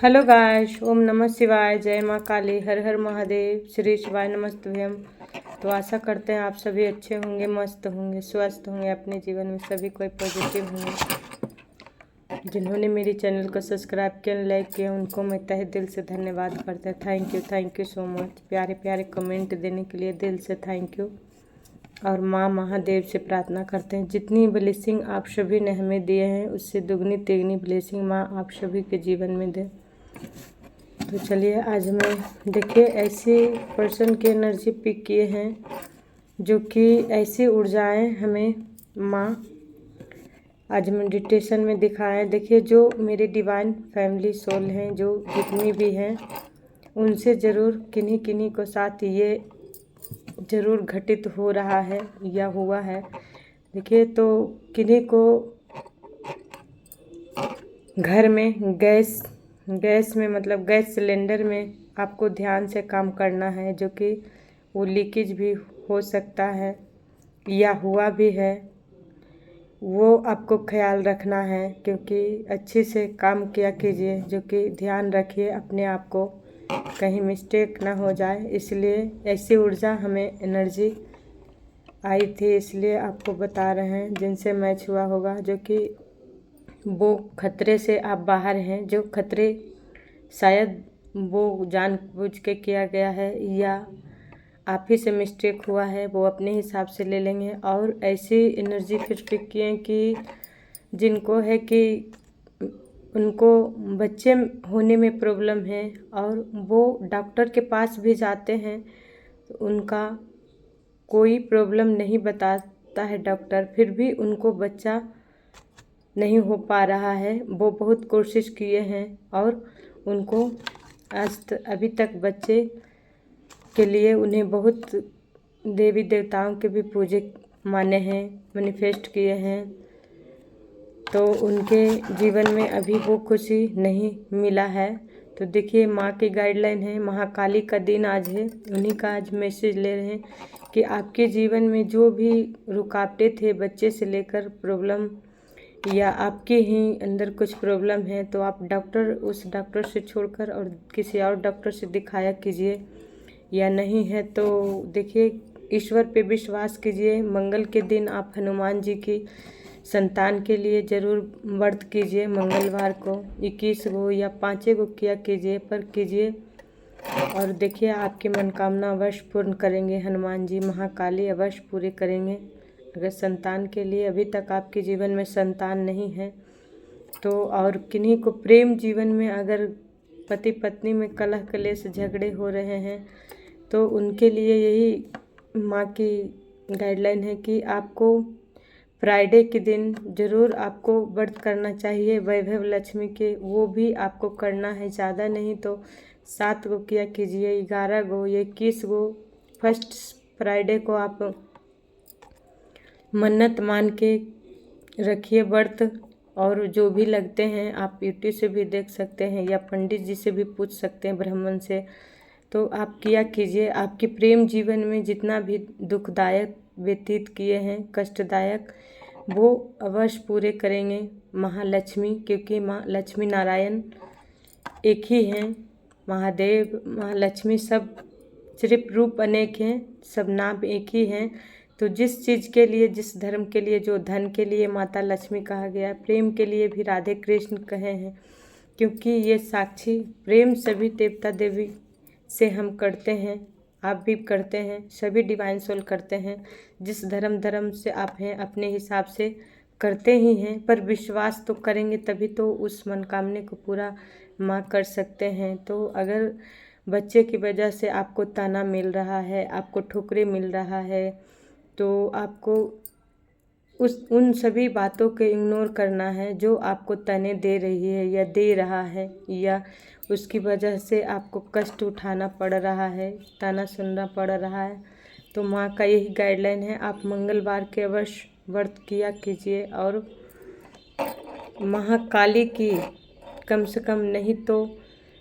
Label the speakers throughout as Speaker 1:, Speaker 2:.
Speaker 1: Hello guys, ओम नमः शिवाय, जय माँ काली, हर हर महादेव, श्री शिवाय नमस्तुभ्यम। तो आशा करते हैं आप सभी अच्छे होंगे, मस्त होंगे, स्वस्थ होंगे, अपने जीवन में सभी कोई पॉजिटिव होंगे। जिन्होंने मेरी चैनल को सब्सक्राइब किया, लाइक किया, उनको मैं तहे दिल से धन्यवाद करता है। Thank you so much. प्यारे प्यारे कमेंट देने के लिए दिल से थैंक यू। और माँ महादेव से प्रार्थना करते हैं जितनी ब्लेसिंग आप सभी ने हमें दिए हैं उससे दुगनी तिगनी ब्लेसिंग माँ आप सभी के जीवन में दे। तो चलिए आज मैं देखिए ऐसे पर्सन की एनर्जी पिक किए हैं जो कि ऐसी ऊर्जाएं हमें माँ आज मेडिटेशन में दिखाएं। देखिए जो मेरे डिवाइन फैमिली सोल हैं, जो जितनी भी हैं, उनसे ज़रूर किन्हीं किन्हीं को साथ ये ज़रूर घटित हो रहा है या हुआ है। देखिए तो किन्हीं को घर में गैस में मतलब गैस सिलेंडर में आपको ध्यान से काम करना है, जो कि वो लीकेज भी हो सकता है या हुआ भी है, वो आपको ख्याल रखना है। क्योंकि अच्छे से काम किया कीजिए, जो कि ध्यान रखिए अपने आप को, कहीं मिस्टेक ना हो जाए। इसलिए ऐसी ऊर्जा हमें एनर्जी आई थी, इसलिए आपको बता रहे हैं जिनसे मैच हुआ होगा, जो कि वो खतरे से आप बाहर हैं। जो खतरे शायद वो जानबूझ के किया गया है या आप ही से मिस्टेक हुआ है, वो अपने हिसाब से ले लेंगे। और ऐसी एनर्जी फिर पिक किए कि जिनको है कि उनको बच्चे होने में प्रॉब्लम है और वो डॉक्टर के पास भी जाते हैं तो उनका कोई प्रॉब्लम नहीं बताता है डॉक्टर, फिर भी उनको बच्चा नहीं हो पा रहा है। वो बहुत कोशिश किए हैं और उनको अभी तक बच्चे के लिए उन्हें बहुत देवी देवताओं के भी पूजे माने हैं, मैनिफेस्ट किए हैं, तो उनके जीवन में अभी वो खुशी नहीं मिला है। तो देखिए माँ की गाइडलाइन है, महाकाली का दिन आज है, उन्हीं का आज मैसेज ले रहे हैं कि आपके जीवन में जो भी रुकावटें थे, बच्चे से लेकर प्रॉब्लम या आपके ही अंदर कुछ प्रॉब्लम है, तो आप उस डॉक्टर से छोड़कर और किसी और डॉक्टर से दिखाया कीजिए। या नहीं है तो देखिए ईश्वर पे विश्वास कीजिए। मंगल के दिन आप हनुमान जी की संतान के लिए ज़रूर व्रत कीजिए। मंगलवार को 21 गो या 5 गो किया कीजिए, पर कीजिए और देखिए आपकी मनोकामना अवश्य पूर्ण करेंगे। हनुमान जी महाकाली अवश्य पूरे करेंगे। अगर संतान के लिए अभी तक आपके जीवन में संतान नहीं है तो, और किन्हीं को प्रेम जीवन में अगर पति पत्नी में कलह कलेश झगड़े हो रहे हैं तो उनके लिए यही माँ की गाइडलाइन है कि आपको फ्राइडे के दिन ज़रूर आपको व्रत करना चाहिए वैभव लक्ष्मी के। वो भी आपको करना है, ज़्यादा नहीं तो 7 गो किया कीजिए, 11 गो या 21 गो। फर्स्ट फ्राइडे को आप मन्नत मान के रखिए व्रत। और जो भी लगते हैं आप यूट्यूब से भी देख सकते हैं या पंडित जी से भी पूछ सकते हैं, ब्राह्मण से। तो आप किया कीजिए। आपके प्रेम जीवन में जितना भी दुखदायक व्यतीत किए हैं, कष्टदायक, वो अवश्य पूरे करेंगे महालक्ष्मी। क्योंकि माँ लक्ष्मी नारायण एक ही हैं, महादेव महालक्ष्मी सब सिर्फ रूप अनेक हैं, सब नाम एक ही हैं। तो जिस चीज़ के लिए, जिस धर्म के लिए, जो धन के लिए माता लक्ष्मी कहा गया, प्रेम के लिए भी राधे कृष्ण कहे हैं। क्योंकि ये साक्षी प्रेम सभी देवता देवी से हम करते हैं, आप भी करते हैं, सभी डिवाइन सोल करते हैं। जिस धर्म से आप हैं अपने हिसाब से करते ही हैं, पर विश्वास तो करेंगे तभी तो उस मनोकामना को पूरा माँ कर सकते हैं। तो अगर बच्चे की वजह से आपको ताना मिल रहा है, आपको ठुकरे मिल रहा है, तो आपको उन सभी बातों को इग्नोर करना है जो आपको ताने दे रही है या दे रहा है, या उसकी वजह से आपको कष्ट उठाना पड़ रहा है, ताना सुनना पड़ रहा है। तो माँ का यही गाइडलाइन है, आप मंगलवार के अवश्य व्रत किया कीजिए और महाकाली की कम से कम नहीं तो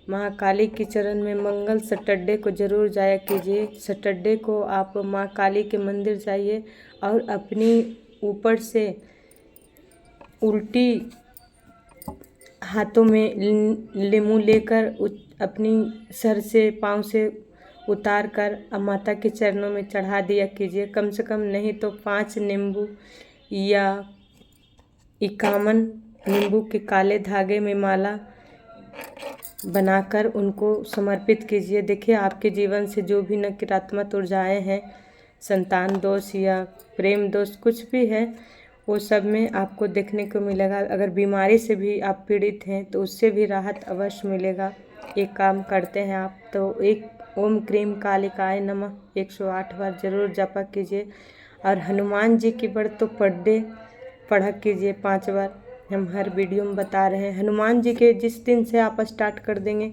Speaker 1: महाकाली के चरण में मंगल सैटरडे को ज़रूर जाया कीजिए। सैटरडे को आप माँ काली के मंदिर जाइए और अपनी ऊपर से उल्टी हाथों में लीमू लेकर अपनी सर से पाँव से उतार कर माता के चरणों में चढ़ा दिया कीजिए। कम से कम नहीं तो 5 नींबू या 51 नींबू के काले धागे में माला बनाकर उनको समर्पित कीजिए। देखिए आपके जीवन से जो भी नकारात्मक ऊर्जाएं हैं, संतान दोष या प्रेम दोष कुछ भी है, वो सब में आपको देखने को मिलेगा। अगर बीमारी से भी आप पीड़ित हैं तो उससे भी राहत अवश्य मिलेगा। एक काम करते हैं आप तो एक ओम क्रीम कालिकाय नमः 108 बार जरूर जपा कीजिए। और हनुमान जी की व्रत तो पढ़ा कीजिए 5 बार। हम हर वीडियो में बता रहे हैं हनुमान जी के जिस दिन से आप स्टार्ट कर देंगे,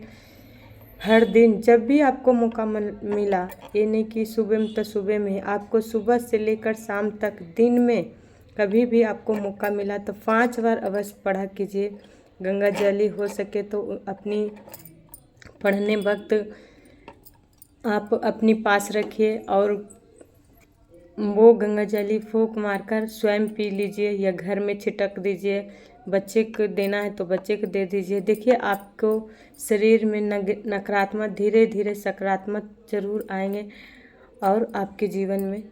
Speaker 1: हर दिन जब भी आपको मौका मिला, ये नहीं कि सुबह में तो सुबह में, आपको सुबह से लेकर शाम तक दिन में कभी भी आपको मौका मिला तो 5 बार अवश्य पढ़ा कीजिए। गंगा जली हो सके तो अपनी पढ़ने वक्त आप अपनी पास रखिए और वो गंगा जली फूंक मारकर स्वयं पी लीजिए या घर में छिटक दीजिए। बच्चे को देना है तो बच्चे को दे दीजिए। देखिए आपको शरीर में नकारात्मक धीरे धीरे सकारात्मक जरूर आएंगे और आपके जीवन में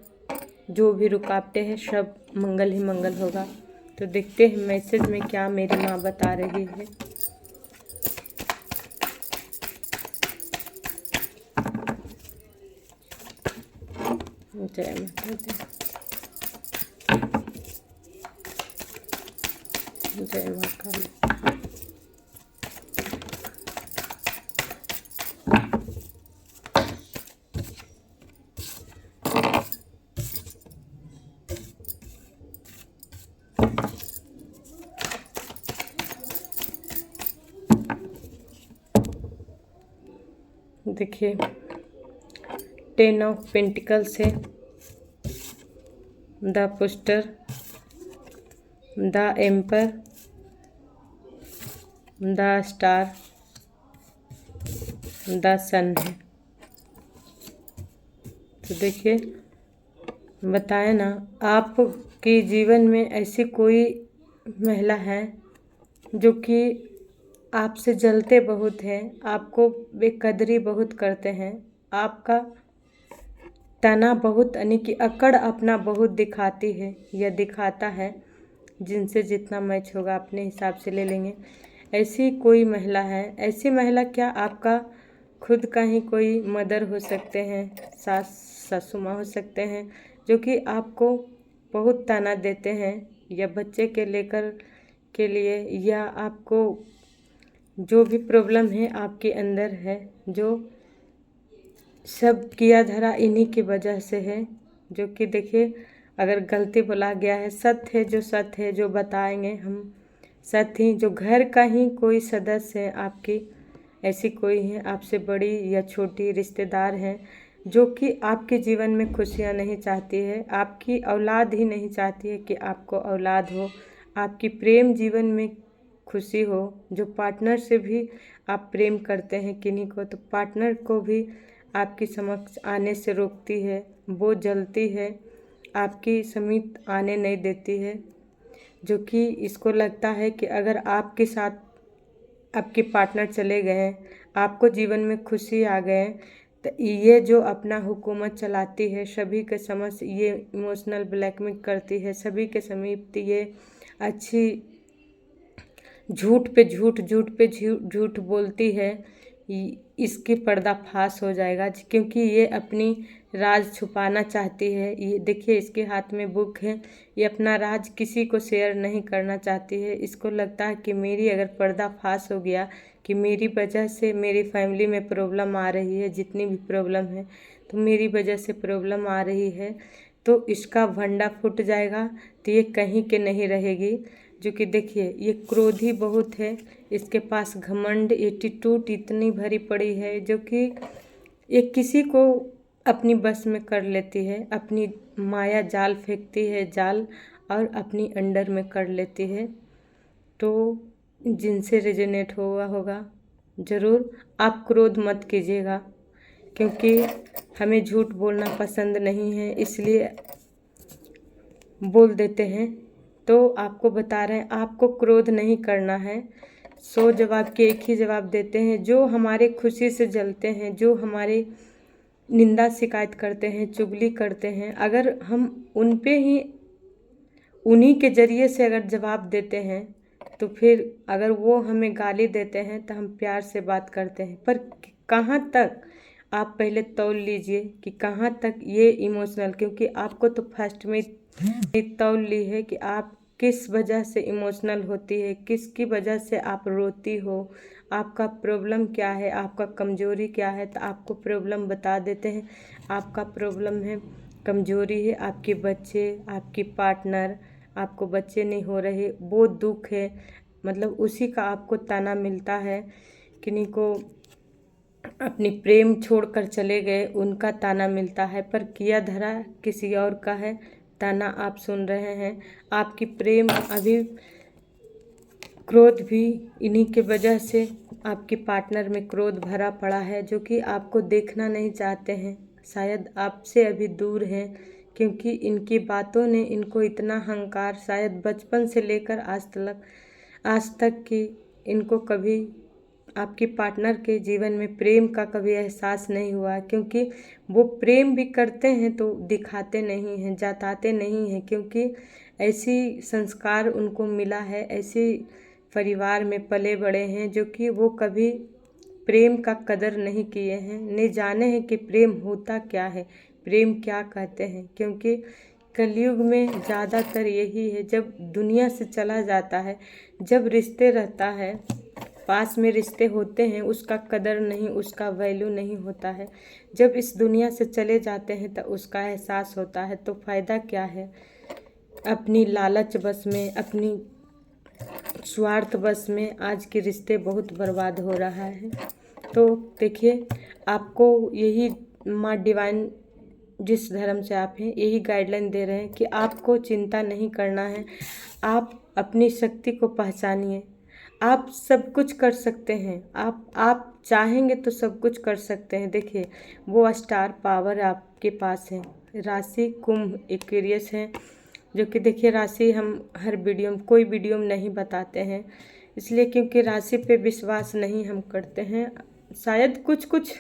Speaker 1: जो भी रुकावटें हैं सब मंगल ही मंगल होगा। तो देखते हैं मैसेज में क्या मेरी माँ बता रही है। जय माता दी, जय माँ काली। देखिए 10 ऑफ पेंटिकल्स है, द पुस्टर, the emperor, the star, the sun है। तो देखिए बताए ना, आपके जीवन में ऐसी कोई महिला है जो कि आपसे जलते बहुत हैं, आपको बेकदरी बहुत करते हैं, आपका तना बहुत यानी कि अकड़ अपना बहुत दिखाती है या दिखाता है। जिनसे जितना मैच होगा अपने हिसाब से ले लेंगे। ऐसी कोई महिला है, ऐसी महिला क्या आपका खुद का ही कोई मदर हो सकते हैं, सासू माँ हो सकते हैं, जो कि आपको बहुत ताना देते हैं या बच्चे के लेकर के लिए, या आपको जो भी प्रॉब्लम है आपके अंदर है, जो सब किया धरा इन्हीं की वजह से है। जो कि देखिए अगर गलती बोला गया है, सत्य है, जो सत्य है जो बताएंगे हम सत्य ही। जो घर का ही कोई सदस्य है आपकी, ऐसी कोई है आपसे बड़ी या छोटी रिश्तेदार हैं, जो कि आपके जीवन में खुशियां नहीं चाहती है, आपकी औलाद ही नहीं चाहती है कि आपको औलाद हो, आपकी प्रेम जीवन में खुशी हो। जो पार्टनर से भी आप प्रेम करते हैं किन्हीं को, तो पार्टनर को भी आपकी समक्ष आने से रोकती है, वो जलती है, आपकी समीप आने नहीं देती है। जो कि इसको लगता है कि अगर आपके साथ आपके पार्टनर चले गए हैं, आपको जीवन में खुशी आ गए, तो ये जो अपना हुकूमत चलाती है, सभी के समझ ये इमोशनल ब्लैकमेल करती है, सभी के समीप ये अच्छी झूठ पे झूठ बोलती है। इसकी पर्दाफाश हो जाएगा क्योंकि ये अपनी राज छुपाना चाहती है। ये देखिए इसके हाथ में बुक है, ये अपना राज किसी को शेयर नहीं करना चाहती है। इसको लगता है कि मेरी अगर पर्दाफाश हो गया कि मेरी वजह से मेरी फैमिली में प्रॉब्लम आ रही है, जितनी भी प्रॉब्लम है तो मेरी वजह से प्रॉब्लम आ रही है, तो इसका भंडा फूट जाएगा, तो ये कहीं के नहीं रहेगी। जो कि देखिए ये क्रोधी बहुत है, इसके पास घमंड एटीट्यूड इतनी भरी पड़ी है, जो कि ये किसी को अपनी बस में कर लेती है, अपनी माया जाल फेंकती है जाल, और अपनी अंडर में कर लेती है। तो जिनसे रेजोनेट हुआ होगा ज़रूर आप क्रोध मत कीजिएगा, क्योंकि हमें झूठ बोलना पसंद नहीं है, इसलिए बोल देते हैं। तो आपको बता रहे हैं आपको क्रोध नहीं करना है, 100 जवाब के एक ही जवाब देते हैं। जो हमारे खुशी से जलते हैं, जो हमारे निंदा शिकायत करते हैं, चुगली करते हैं, अगर हम उन पे ही उन्हीं के ज़रिए से अगर जवाब देते हैं तो फिर अगर वो हमें गाली देते हैं तो हम प्यार से बात करते हैं। पर कहाँ तक, आप पहले तौल लीजिए कि कहाँ तक ये इमोशनल, क्योंकि आपको तो फर्स्ट में तौल ली है कि आप किस वजह से इमोशनल होती है, किसकी वजह से आप रोती हो, आपका प्रॉब्लम क्या है, आपका कमजोरी क्या है। तो आपको प्रॉब्लम बता देते हैं। आपका प्रॉब्लम है, कमजोरी है आपके बच्चे, आपकी पार्टनर, आपको बच्चे नहीं हो रहे, वो दुख है। मतलब उसी का आपको ताना मिलता है। किन्हीं को अपनी प्रेम छोड़कर चले गए, उनका ताना मिलता है, पर किया धरा किसी और का है, ताना आप सुन रहे हैं। आपकी प्रेम अभी, क्रोध भी इन्हीं के वजह से आपके पार्टनर में क्रोध भरा पड़ा है, जो कि आपको देखना नहीं चाहते हैं। शायद आपसे अभी दूर हैं, क्योंकि इनकी बातों ने इनको इतना अहंकार, शायद बचपन से लेकर आज तक कि इनको कभी आपकी पार्टनर के जीवन में प्रेम का कभी एहसास नहीं हुआ। क्योंकि वो प्रेम भी करते हैं तो दिखाते नहीं हैं, जताते नहीं हैं, क्योंकि ऐसी संस्कार उनको मिला है, ऐसे परिवार में पले बड़े हैं जो कि वो कभी प्रेम का कदर नहीं किए हैं, नहीं जाने हैं कि प्रेम होता क्या है, प्रेम क्या कहते हैं। क्योंकि कलयुग में ज़्यादातर यही है, जब दुनिया से चला जाता है, जब रिश्ते रहता है, पास में रिश्ते होते हैं, उसका कदर नहीं, उसका वैल्यू नहीं होता है। जब इस दुनिया से चले जाते हैं तो उसका एहसास होता है। तो फ़ायदा क्या है, अपनी लालच बस में, अपनी स्वार्थ बस में आज के रिश्ते बहुत बर्बाद हो रहा है। तो देखिए, आपको यही माँ डिवाइन, जिस धर्म से आप हैं, यही गाइडलाइन दे रहे हैं कि आपको चिंता नहीं करना है। आप अपनी शक्ति को पहचानिए। आप सब कुछ कर सकते हैं। आप चाहेंगे तो सब कुछ कर सकते हैं। देखिए, वो स्टार पावर आपके पास है। राशि कुंभ एक्वेरियस है, जो कि देखिए राशि हम हर वीडियो में, कोई वीडियो में नहीं बताते हैं, इसलिए क्योंकि राशि पे विश्वास नहीं हम करते हैं। शायद कुछ कुछ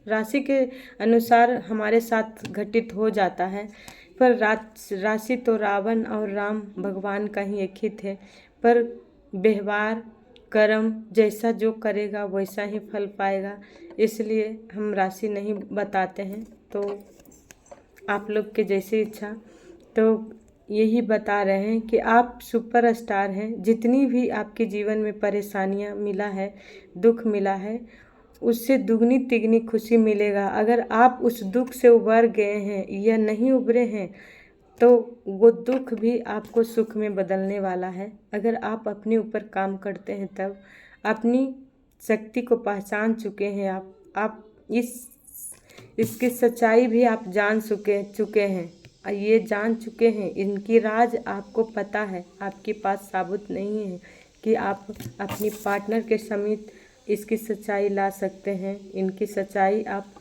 Speaker 1: राशि के अनुसार हमारे साथ घटित हो जाता है, पर राशि तो रावण और राम भगवान का ही एक ही थे। पर व्यवहार, कर्म, जैसा जो करेगा वैसा ही फल पाएगा, इसलिए हम राशि नहीं बताते हैं। तो आप लोग के जैसी इच्छा। तो यही बता रहे हैं कि आप सुपरस्टार हैं। जितनी भी आपके जीवन में परेशानियां मिला है, दुख मिला है, उससे दुगनी तिगनी खुशी मिलेगा। अगर आप उस दुख से उबर गए हैं या नहीं उबरे हैं, तो वो दुख भी आपको सुख में बदलने वाला है। अगर आप अपने ऊपर काम करते हैं, तब अपनी शक्ति को पहचान चुके हैं, आप इसकी सच्चाई भी आप जान चुके हैं, ये जान चुके हैं, इनकी राज आपको पता है। आपके पास साबुत नहीं है कि आप अपनी पार्टनर के समीप इसकी सच्चाई ला सकते हैं। इनकी सच्चाई आप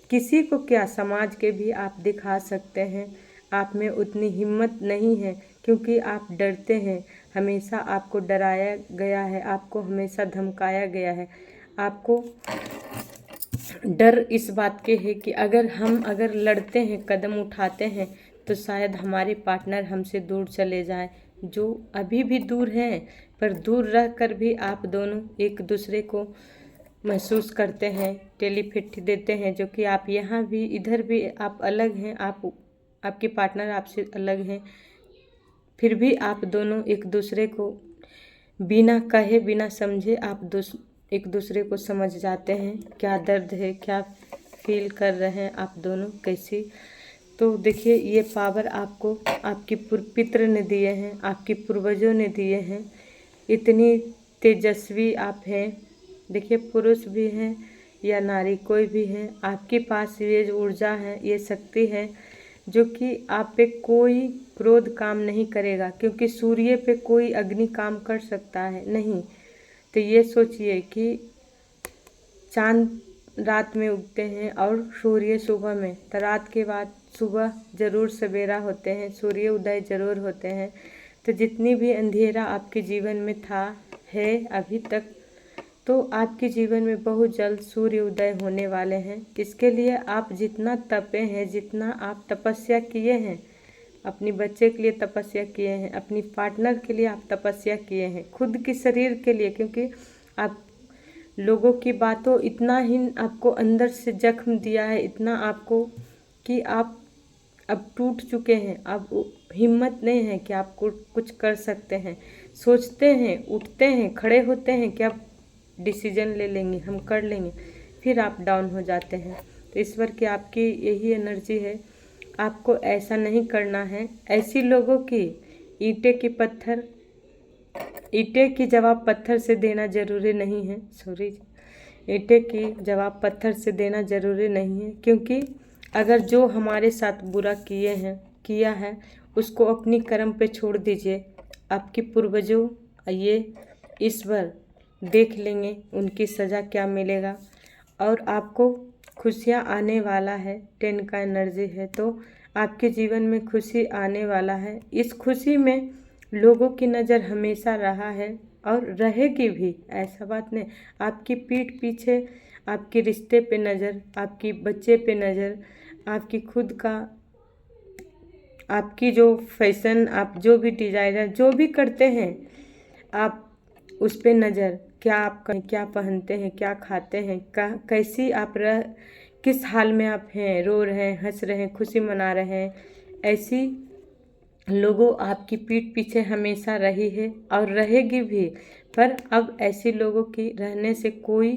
Speaker 1: किसी को क्या, समाज के भी आप दिखा सकते हैं। आप में उतनी हिम्मत नहीं है, क्योंकि आप डरते हैं। हमेशा आपको डराया गया है, आपको हमेशा धमकाया गया है। आपको डर इस बात के है कि अगर लड़ते हैं, कदम उठाते हैं, तो शायद हमारे पार्टनर हमसे दूर चले जाएं। जो अभी भी दूर हैं, पर दूर रहकर भी आप दोनों एक दूसरे को महसूस करते हैं, टेलीपैथी देते हैं, जो कि आप यहाँ भी, इधर भी आप अलग हैं, आपके पार्टनर आपसे अलग हैं, फिर भी आप दोनों एक दूसरे को बिना कहे, बिना समझे आप एक दूसरे को समझ जाते हैं। क्या दर्द है, क्या फील कर रहे हैं आप दोनों, कैसी। तो देखिए, ये पावर आपको आपके पितृ ने दिए हैं, आपके पूर्वजों ने दिए हैं। इतनी तेजस्वी आप हैं। देखिए, पुरुष भी हैं या नारी, कोई भी है, आपके पास ये ऊर्जा है, ये शक्ति है, जो कि आप पे कोई क्रोध काम नहीं करेगा। क्योंकि सूर्य पे कोई अग्नि काम कर सकता है नहीं। तो ये सोचिए कि चांद रात में उगते हैं और सूर्य सुबह में, तो रात के बाद सुबह ज़रूर सवेरा होते हैं, सूर्य उदय ज़रूर होते हैं। तो जितनी भी अंधेरा आपके जीवन में था, है, अभी तक तो आपके जीवन में बहुत जल्द सूर्य उदय होने वाले हैं। इसके लिए आप जितना तपे हैं, जितना आप तपस्या किए हैं, अपनी बच्चे के लिए तपस्या किए हैं, अपनी पार्टनर के लिए आप तपस्या किए हैं, खुद के शरीर के लिए, क्योंकि आप लोगों की बातों इतना ही आपको अंदर से जख्म दिया है, इतना आपको कि आप अब टूट चुके हैं। अब हिम्मत नहीं है कि आप कुछ कर सकते हैं। सोचते हैं, उठते हैं, खड़े होते हैं कि अब डिसीजन ले लेंगे, हम कर लेंगे, फिर आप डाउन हो जाते हैं। तो ईश्वर की आपकी यही एनर्जी है, आपको ऐसा नहीं करना है। ऐसी लोगों की ईंटे की जवाब पत्थर से देना ज़रूरी नहीं है। ईंटे की जवाब पत्थर से देना ज़रूरी नहीं है, क्योंकि अगर जो हमारे साथ बुरा किया है उसको अपनी कर्म पे छोड़ दीजिए। आपके पूर्वजों ये ईश्वर देख लेंगे उनकी सज़ा क्या मिलेगा, और आपको खुशियाँ आने वाला है। 10 का एनर्जी है, तो आपके जीवन में खुशी आने वाला है। इस खुशी में लोगों की नज़र हमेशा रहा है और रहेगी भी, ऐसा बात नहीं। आपकी पीठ पीछे आपके रिश्ते पे नज़र, आपकी बच्चे पे नज़र, आपकी खुद का, आपकी जो फैशन, आप जो भी डिज़ाइनर जो भी करते हैं, आप उस पे नज़र, क्या पहनते हैं, क्या खाते हैं, कैसी आप किस हाल में आप हैं, रो रहे हैं, हंस रहे हैं, खुशी मना रहे हैं, ऐसी लोगों आपकी पीठ पीछे हमेशा रही है और रहेगी भी। पर अब ऐसी लोगों की रहने से कोई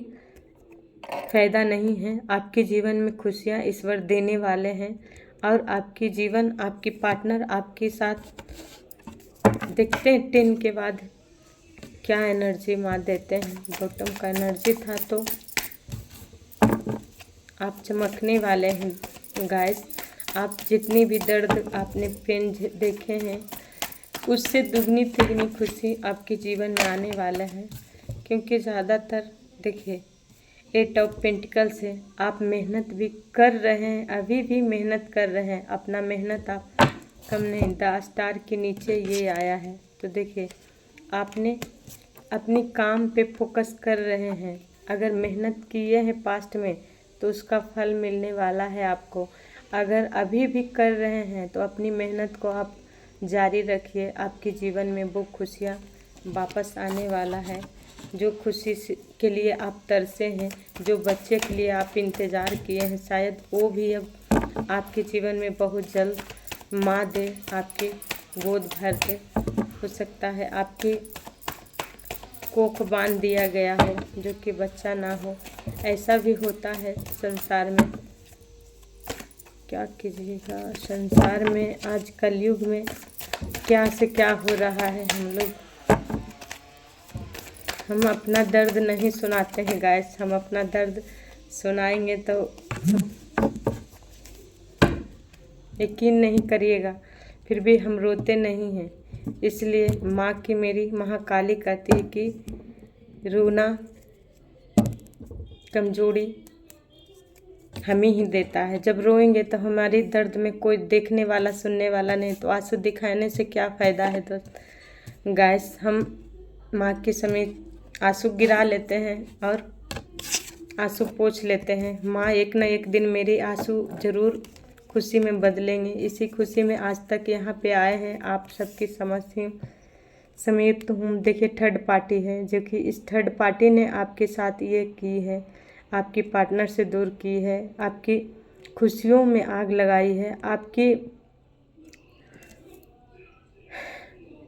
Speaker 1: फ़ायदा नहीं है। आपके जीवन में खुशियाँ ईश्वर देने वाले हैं, और आपकी जीवन, आपकी पार्टनर आपके साथ। देखते हैं 10 के बाद क्या एनर्जी माँ देते हैं। बॉटम का एनर्जी था, तो आप चमकने वाले हैं गाइस। आप जितनी भी दर्द आपने पेन देखे हैं, उससे दुगनी तिगनी खुशी आपके जीवन में आने वाला है। क्योंकि ज़्यादातर देखिए 8 ऑफ पेंटिकल्स है, आप मेहनत भी कर रहे हैं, अभी भी मेहनत कर रहे हैं, अपना मेहनत आप कम नहीं। 10 स्टार के नीचे ये आया है, तो देखिए आपने अपनी काम पे फोकस कर रहे हैं। अगर मेहनत किए हैं पास्ट में, तो उसका फल मिलने वाला है आपको। अगर अभी भी कर रहे हैं, तो अपनी मेहनत को आप जारी रखिए। आपके जीवन में वो खुशियाँ वापस आने वाला है, जो खुशी के लिए आप तरसे हैं, जो बच्चे के लिए आप इंतज़ार किए हैं, शायद वो भी अब आपके जीवन में बहुत जल्द माँ दे, आपके गोद भर दे। हो सकता है आपकी कोख बांध दिया गया हो, जो कि बच्चा ना हो। ऐसा भी होता है संसार में। क्या कीजिएगा, संसार में आज कलयुग में क्या से क्या हो रहा है। हम अपना दर्द नहीं सुनाते हैं गाइस, हम अपना दर्द सुनाएंगे तो यकीन नहीं करिएगा, फिर भी हम रोते नहीं हैं। इसलिए माँ की, मेरी महाकाली कहती है कि रोना कमजोरी हमें ही देता है। जब रोएंगे तो हमारे दर्द में कोई देखने वाला, सुनने वाला नहीं, तो आंसू दिखाने से क्या फ़ायदा है। तो गाइस, हम माँ के समीप आंसू गिरा लेते हैं और आंसू पोंछ लेते हैं। माँ एक न एक दिन मेरे आंसू ज़रूर खुशी में बदलेंगे। इसी खुशी में आज तक यहाँ पे आए हैं, आप सबकी समीप हूँ। देखिए थर्ड पार्टी है, जो कि इस थर्ड पार्टी ने आपके साथ ये की है, आपकी पार्टनर से दूर की है, आपकी खुशियों में आग लगाई है, आपकी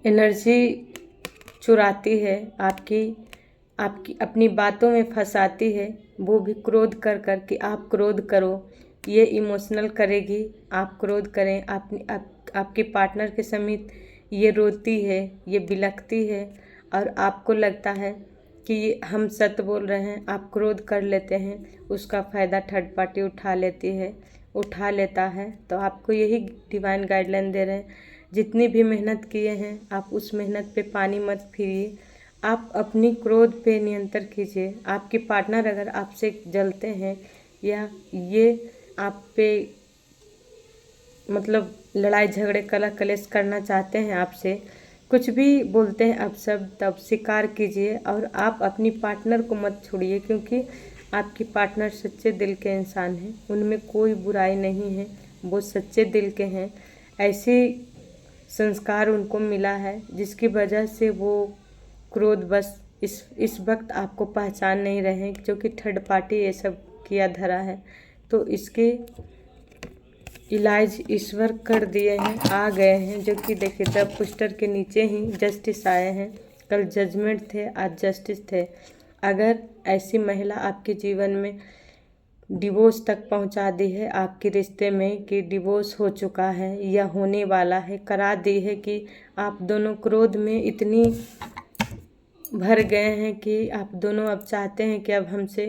Speaker 1: एनर्जी चुराती है, आपकी अपनी बातों में फंसाती है। वो भी क्रोध कर कर कि आप क्रोध करो, ये इमोशनल करेगी, आप क्रोध करें। आपके पार्टनर के समीप ये रोती है, ये बिलखती है, और आपको लगता है कि ये हम सत्य बोल रहे हैं, आप क्रोध कर लेते हैं। उसका फ़ायदा थर्ड पार्टी उठा लेता है। तो आपको यही डिवाइन गाइडलाइन दे रहे हैं, जितनी भी मेहनत किए हैं, आप उस मेहनत पे पानी मत फिरिए। आप अपनी क्रोध पे नियंत्रण कीजिए। आपके पार्टनर अगर आपसे जलते हैं या ये आप पे मतलब लड़ाई झगड़े कलह कलेश करना चाहते हैं आपसे, कुछ भी बोलते हैं अब सब तब स्वीकार कीजिए और आप अपनी पार्टनर को मत छोड़िए, क्योंकि आपकी पार्टनर सच्चे दिल के इंसान हैं, उनमें कोई बुराई नहीं है, वो सच्चे दिल के हैं। ऐसे संस्कार उनको मिला है जिसकी वजह से वो क्रोध बस इस वक्त आपको पहचान नहीं रहे हैं, क्योंकि थर्ड पार्टी ये सब किया धरा है। तो इसके इलाज ईश्वर कर दिए हैं, आ गए हैं, जो कि देखिए द पोस्टर के नीचे ही जस्टिस आए हैं। कल जजमेंट थे, आज जस्टिस थे। अगर ऐसी महिला आपके जीवन में डिवोर्स तक पहुंचा दी है, आपके रिश्ते में कि डिवोर्स हो चुका है या होने वाला है, करा दी है कि आप दोनों क्रोध में इतनी भर गए हैं कि आप दोनों अब चाहते हैं कि अब हमसे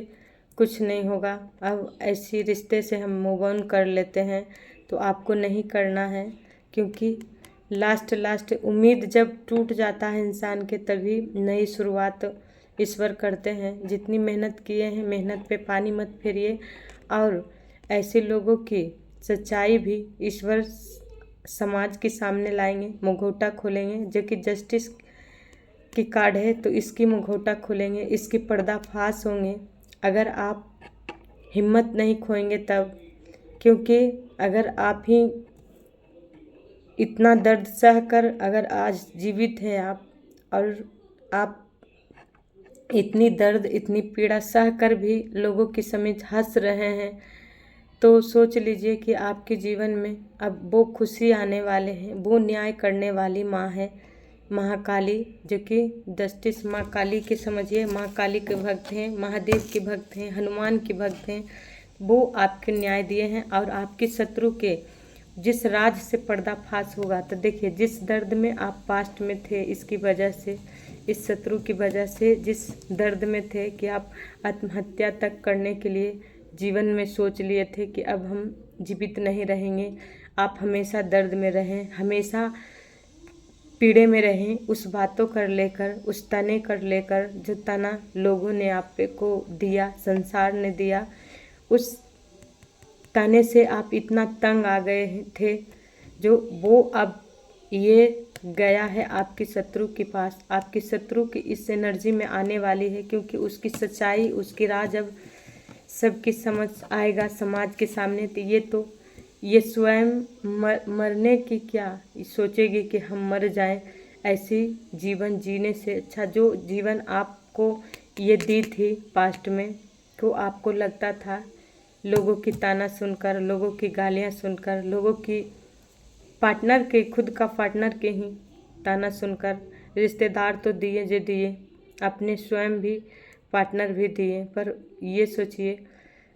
Speaker 1: कुछ नहीं होगा, अब ऐसी रिश्ते से हम मूव ऑन कर लेते हैं, तो आपको नहीं करना है। क्योंकि लास्ट उम्मीद जब टूट जाता है इंसान के, तभी नई शुरुआत ईश्वर करते हैं। जितनी मेहनत किए हैं, मेहनत पे पानी मत फेरिए, और ऐसे लोगों की सच्चाई भी ईश्वर समाज के सामने लाएंगे, मुखौटा खोलेंगे। जो कि जस्टिस की कार्ड है, तो इसकी मुखौटा खोलेंगे, इसकी पर्दाफाश होंगे। अगर आप हिम्मत नहीं खोएंगे तब, क्योंकि अगर आप ही इतना दर्द सहकर अगर आज जीवित हैं आप, और आप इतनी दर्द इतनी पीड़ा सहकर भी लोगों की समेत हंस रहे हैं, तो सोच लीजिए कि आपके जीवन में अब वो खुशी आने वाले हैं। वो न्याय करने वाली माँ है, महाकाली, जो कि जस्टिस माँ काली के समझिए, माँ काली के भक्त हैं, महादेव के भक्त हैं, हनुमान के भक्त हैं। वो आपके न्याय दिए हैं। और आपके शत्रु के जिस राज से पर्दाफाश होगा, तो देखिए जिस दर्द में आप पास्ट में थे, इसकी वजह से, इस शत्रु की वजह से जिस दर्द में थे कि आप आत्महत्या तक करने के लिए जीवन में सोच लिए थे कि अब हम जीवित नहीं रहेंगे, आप हमेशा दर्द में रहें, हमेशा पीड़े में रहें, उस बातों कर लेकर, उस तने कर लेकर, जो तना लोगों ने आप पे को दिया, संसार ने दिया, उस ताने से आप इतना तंग आ गए थे, जो वो अब ये गया है आपके शत्रु के पास। आपके शत्रु की इस एनर्जी में आने वाली है, क्योंकि उसकी सच्चाई, उसकी राज अब सबकी समझ आएगा समाज के सामने। तो ये स्वयं मरने की क्या सोचेगी कि हम मर जाएं। ऐसी जीवन जीने से अच्छा जो जीवन आपको ये दी थी पास्ट में, तो आपको लगता था लोगों की ताना सुनकर, लोगों की गालियां सुनकर, लोगों की पार्टनर के, खुद का पार्टनर के ही ताना सुनकर, रिश्तेदार तो दिए जो दिए, अपने स्वयं भी पार्टनर भी दिए, पर ये सोचिए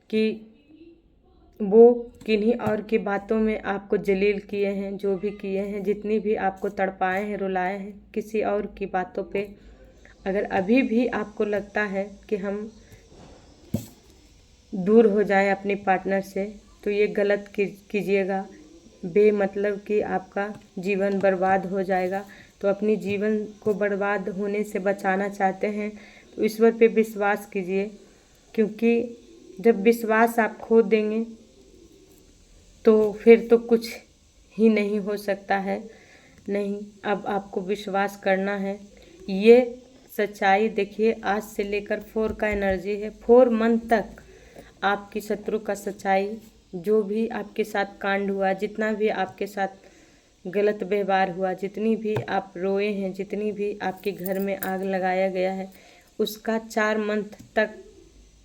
Speaker 1: कि वो किन्हीं और की बातों में आपको जलील किए हैं, जो भी किए हैं, जितनी भी आपको तड़पाए हैं, रुलाए हैं, किसी और की बातों पे। अगर अभी भी आपको लगता है कि हम दूर हो जाएं अपने पार्टनर से, तो ये गलत कीजिएगा, बेमतलब कि आपका जीवन बर्बाद हो जाएगा। तो अपनी जीवन को बर्बाद होने से बचाना चाहते हैं तो ईश्वर पे विश्वास कीजिए, क्योंकि जब विश्वास आप खो देंगे तो फिर तो कुछ ही नहीं हो सकता है। नहीं, अब आपको विश्वास करना है। ये सच्चाई देखिए, आज से लेकर 4 का एनर्जी है, 4 मंथ तक आपकी शत्रु का सच्चाई, जो भी आपके साथ कांड हुआ, जितना भी आपके साथ गलत व्यवहार हुआ, जितनी भी आप रोए हैं, जितनी भी आपके घर में आग लगाया गया है, उसका 4 मंथ तक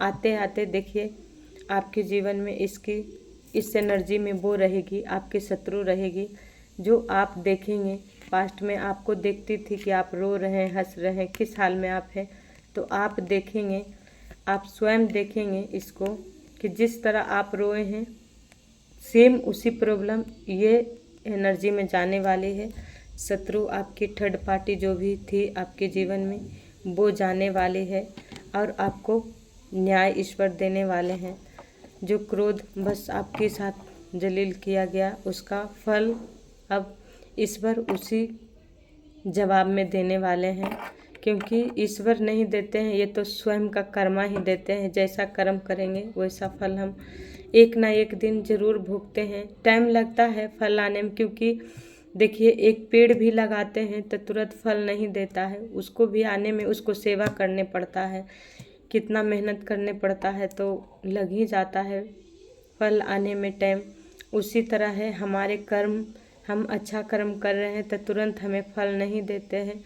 Speaker 1: आते आते देखिए आपके जीवन में इस एनर्जी में वो रहेगी, आपके शत्रु रहेगी, जो आप देखेंगे। पास्ट में आपको देखती थी कि आप रो रहे हैं, हंस रहे हैं, किस हाल में आप हैं, तो आप देखेंगे, आप स्वयं देखेंगे इसको कि जिस तरह आप रोए हैं, सेम उसी प्रॉब्लम ये एनर्जी में जाने वाली है। शत्रु आपकी थर्ड पार्टी जो भी थी आपके जीवन में, वो जाने वाली है, और आपको न्याय ईश्वर देने वाले हैं। जो क्रोध बस आपके साथ जलील किया गया, उसका फल अब ईश्वर उसी जवाब में देने वाले हैं, क्योंकि ईश्वर नहीं देते हैं, ये तो स्वयं का कर्मा ही देते हैं। जैसा कर्म करेंगे वैसा फल हम एक ना एक दिन ज़रूर भोगते हैं। टाइम लगता है फल आने में, क्योंकि देखिए, एक पेड़ भी लगाते हैं तो तुरंत फल नहीं देता है, उसको भी आने में उसको सेवा करने पड़ता है, कितना मेहनत करने पड़ता है, तो लग ही जाता है फल आने में टाइम। उसी तरह है हमारे कर्म, हम अच्छा कर्म कर रहे हैं तो तुरंत हमें फल नहीं देते हैं,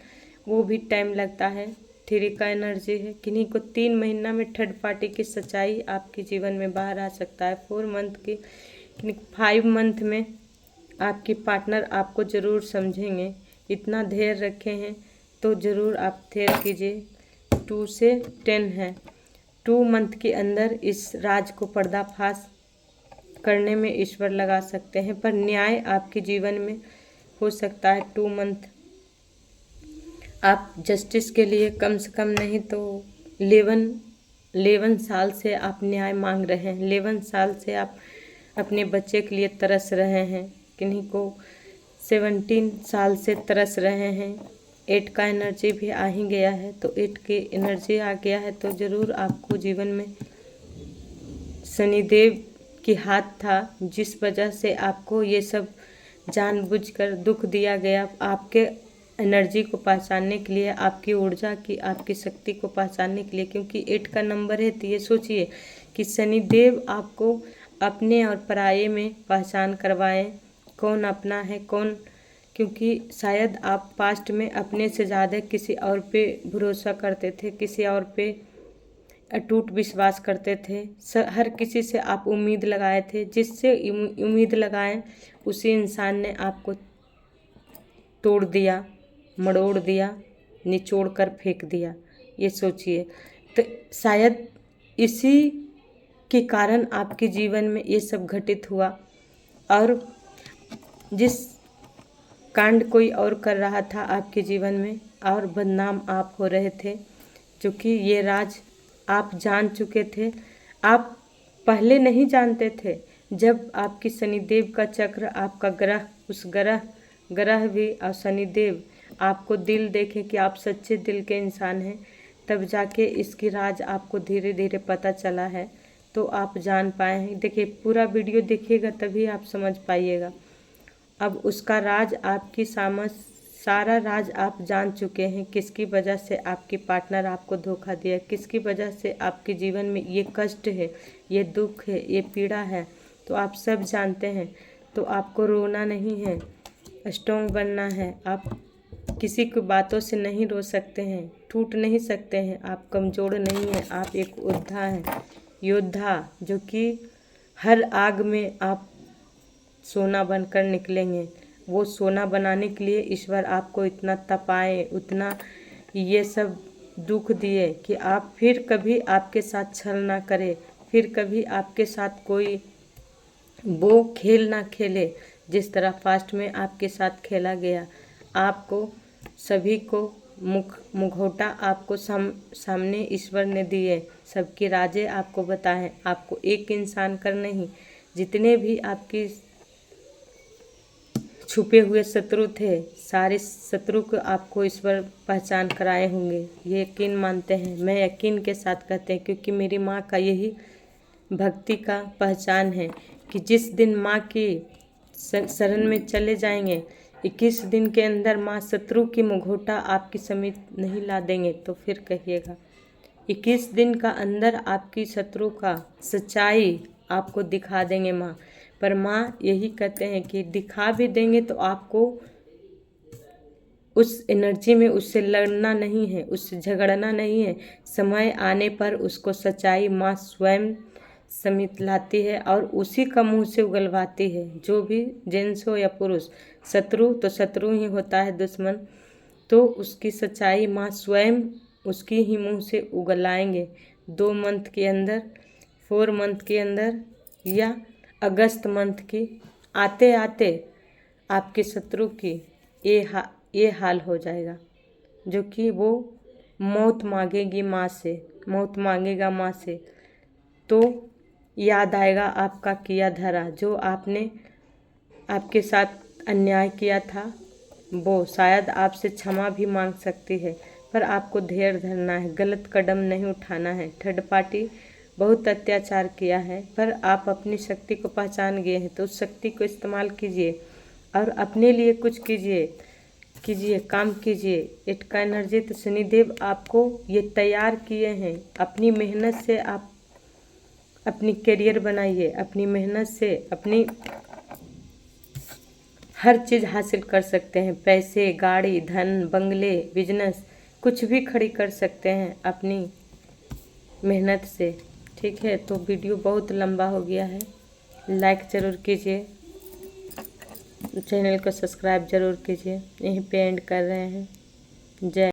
Speaker 1: वो भी टाइम लगता है। थ्री का एनर्जी है, किन्हीं को 3 महीना में थर्ड पार्टी की सच्चाई आपके जीवन में बाहर आ सकता है। 4 मंथ की, किन्हीं 5 मंथ में आपकी पार्टनर आपको ज़रूर समझेंगे। इतना धैर्य रखे हैं तो ज़रूर आप धैर्य कीजिए। 2 से 10 है, 2 मंथ के अंदर इस राज को पर्दाफाश करने में ईश्वर लगा सकते हैं, पर न्याय आपके जीवन में हो सकता है 2 मंथ। आप जस्टिस के लिए कम से कम नहीं तो 11 साल से आप न्याय मांग रहे हैं, 11 साल से आप अपने बच्चे के लिए तरस रहे हैं, किन्हीं को 17 साल से तरस रहे हैं। 8 का एनर्जी भी आ ही गया है, तो 8 की एनर्जी आ गया है तो ज़रूर आपको जीवन में शनिदेव की हाथ था, जिस वजह से आपको ये सब जानबूझकर दुख दिया गया, आपके एनर्जी को पहचानने के लिए, आपकी ऊर्जा की, आपकी शक्ति को पहचानने के लिए। क्योंकि 8 का नंबर है तो ये सोचिए कि शनिदेव आपको अपने और पराये में पहचान करवाएं, कौन अपना है कौन, क्योंकि शायद आप पास्ट में अपने से ज़्यादा किसी और पे भरोसा करते थे, किसी और पे अटूट विश्वास करते थे, हर किसी से आप उम्मीद लगाए थे, जिससे उम्मीद लगाएं उसी इंसान ने आपको तोड़ दिया, मड़ोड़ दिया, निचोड़ कर फेंक दिया। ये सोचिए, तो शायद इसी के कारण आपके जीवन में ये सब घटित हुआ। और जिस कांड कोई और कर रहा था आपके जीवन में, और बदनाम आप हो रहे थे, क्योंकि ये राज आप जान चुके थे। आप पहले नहीं जानते थे, जब आपकी शनिदेव का चक्र, आपका ग्रह, उस ग्रह भी और शनिदेव आपको दिल देखे कि आप सच्चे दिल के इंसान हैं, तब जाके इसकी राज आपको धीरे धीरे पता चला है, तो आप जान पाए हैं। देखिए, पूरा वीडियो देखिएगा तभी आप समझ पाइएगा। अब उसका राज, आपकी सारा राज आप जान चुके हैं, किसकी वजह से आपकी पार्टनर आपको धोखा दिया, किसकी वजह से आपके जीवन में ये कष्ट है, ये दुख है, ये पीड़ा है, तो आप सब जानते हैं। तो आपको रोना नहीं है, स्ट्रॉन्ग बनना है। आप किसी की बातों से नहीं रो सकते हैं, टूट नहीं सकते हैं, आप कमज़ोर नहीं हैं, आप एक योद्धा हैं, योद्धा, जो कि हर आग में आप सोना बनकर निकलेंगे। वो सोना बनाने के लिए ईश्वर आपको इतना तपाए, उतना ये सब दुख दिए कि आप फिर कभी आपके साथ छल ना करे, फिर कभी आपके साथ कोई वो खेल ना खेले जिस तरह फास्ट में आपके साथ खेला गया। आपको सभी को मुखौटा आपको सामने ईश्वर ने दिए, सबके राजे आपको बताएं। आपको एक इंसान कर नहीं, जितने भी आपकी छुपे हुए शत्रु थे, सारे शत्रु को आपको ईश्वर पहचान कराए होंगे। ये यकीन मानते हैं, मैं यकीन के साथ कहते हैं, क्योंकि मेरी माँ का यही भक्ति का पहचान है कि जिस दिन माँ की शरण में चले जाएंगे, 21 दिन के अंदर माँ शत्रु की मुखौटा आपकी समीप नहीं ला देंगे तो फिर कहिएगा। 21 दिन का अंदर आपकी शत्रु का सच्चाई आपको दिखा देंगे माँ। पर माँ यही कहते हैं कि दिखा भी देंगे तो आपको उस एनर्जी में उससे लड़ना नहीं है, उससे झगड़ना नहीं है। समय आने पर उसको सच्चाई माँ स्वयं समीप लाती है और उसी का मुंह से उगलवाती है। जो भी जेंट्स हो या पुरुष, शत्रु तो शत्रु ही होता है, दुश्मन, तो उसकी सच्चाई माँ स्वयं उसकी ही मुंह से उगलाएंगे 2 मंथ के अंदर, 4 मंथ के अंदर, या अगस्त मंथ की। आते आते आपके शत्रु की ये हाल हो जाएगा, जो कि वो मौत मांगेगी माँ से, मौत मांगेगा माँ से। तो याद आएगा आपका किया धरा, जो आपने आपके साथ अन्याय किया था, वो शायद आपसे क्षमा भी मांग सकती है, पर आपको धैर्य धरना है, गलत कदम नहीं उठाना है। थर्ड पार्टी बहुत अत्याचार किया है, पर आप अपनी शक्ति को पहचान गए हैं, तो उस शक्ति को इस्तेमाल कीजिए। और अपने लिए कुछ कीजिए, काम कीजिए। एट का एनर्जी, तो शनिदेव आपको ये तैयार किए हैं। अपनी मेहनत से आप अपनी करियर बनाइए, अपनी मेहनत से अपनी हर चीज़ हासिल कर सकते हैं। पैसे, गाड़ी, धन, बंगले, बिजनेस, कुछ भी खड़ी कर सकते हैं अपनी मेहनत से। ठीक है, तो वीडियो बहुत लंबा हो गया है। लाइक ज़रूर कीजिए, चैनल को सब्सक्राइब ज़रूर कीजिए। यहीं पे एंड कर रहे हैं। जय